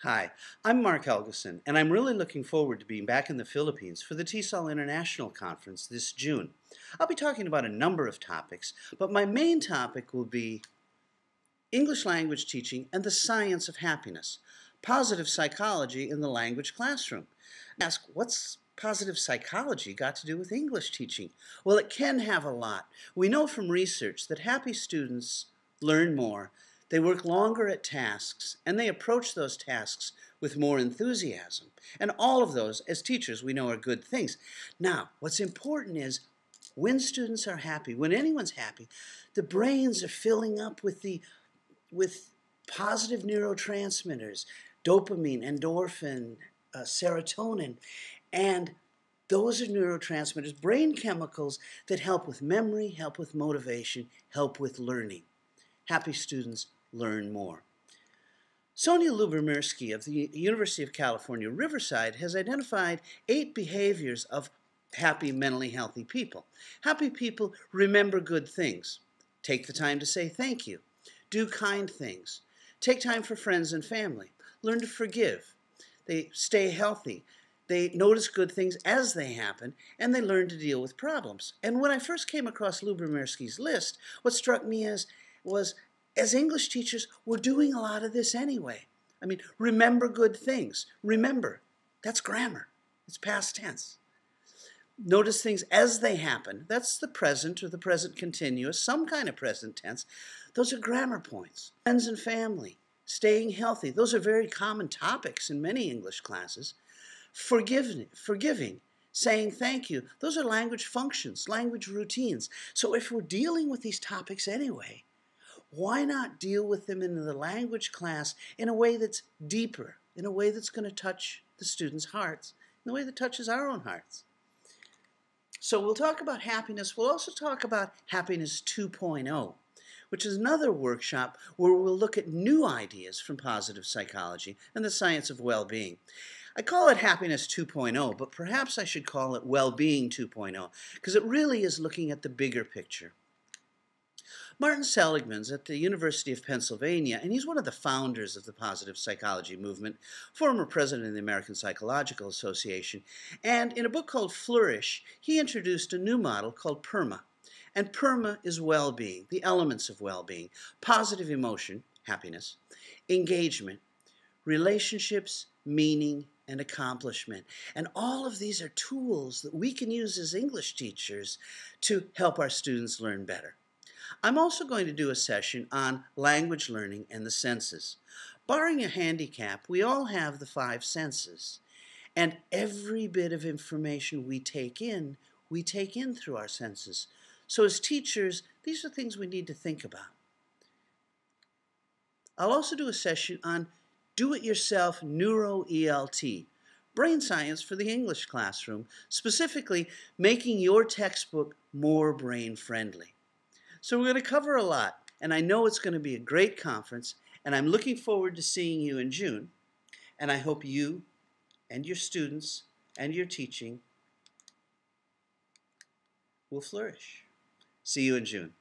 Hi, I'm Marc Helgesen, and I'm really looking forward to being back in the Philippines for the TESOL International Conference this June. I'll be talking about a number of topics, but my main topic will be English language teaching and the science of happiness, positive psychology in the language classroom. Ask, what's positive psychology got to do with English teaching? Well, it can have a lot. We know from research that happy students learn more, they work longer at tasks, and they approach those tasks with more enthusiasm. And all of those, as teachers, we know are good things. Now, what's important is when students are happy, when anyone's happy, the brains are filling up with positive neurotransmitters, dopamine, endorphin, serotonin, and those are neurotransmitters, brain chemicals that help with memory, help with motivation, help with learning. Happy students learn more. Sonia Lubomirsky of the University of California, Riverside has identified 8 behaviors of happy, mentally healthy people. Happy people remember good things, take the time to say thank you, do kind things, take time for friends and family, learn to forgive, they stay healthy, they notice good things as they happen, and they learn to deal with problems. And when I first came across Lubomirsky's list, what struck me was as English teachers, we're doing a lot of this anyway. I mean, remember good things. Remember, that's grammar. It's past tense. Notice things as they happen. That's the present or the present continuous, some kind of present tense. Those are grammar points. Friends and family, staying healthy. Those are very common topics in many English classes. Forgiving, saying thank you. Those are language functions, language routines. So if we're dealing with these topics anyway, why not deal with them in the language class in a way that's deeper, in a way that's going to touch the students' hearts, in a way that touches our own hearts? So we'll talk about happiness. We'll also talk about Happiness 2.0, which is another workshop where we'll look at new ideas from positive psychology and the science of well-being. I call it Happiness 2.0, but perhaps I should call it Well-being 2.0, because it really is looking at the bigger picture. Martin Seligman's at the University of Pennsylvania, and he's one of the founders of the positive psychology movement, former president of the American Psychological Association, and in a book called Flourish, he introduced a new model called PERMA. And PERMA is well-being, the elements of well-being: positive emotion, happiness, engagement, relationships, meaning, and accomplishment. And all of these are tools that we can use as English teachers to help our students learn better. I'm also going to do a session on language learning and the senses. Barring a handicap, we all have the 5 senses. And every bit of information we take in through our senses. So as teachers, these are things we need to think about. I'll also do a session on do-it-yourself neuro-ELT, brain science for the English classroom, specifically making your textbook more brain-friendly. So we're going to cover a lot, and I know it's going to be a great conference, and I'm looking forward to seeing you in June, and I hope you and your students and your teaching will flourish. See you in June.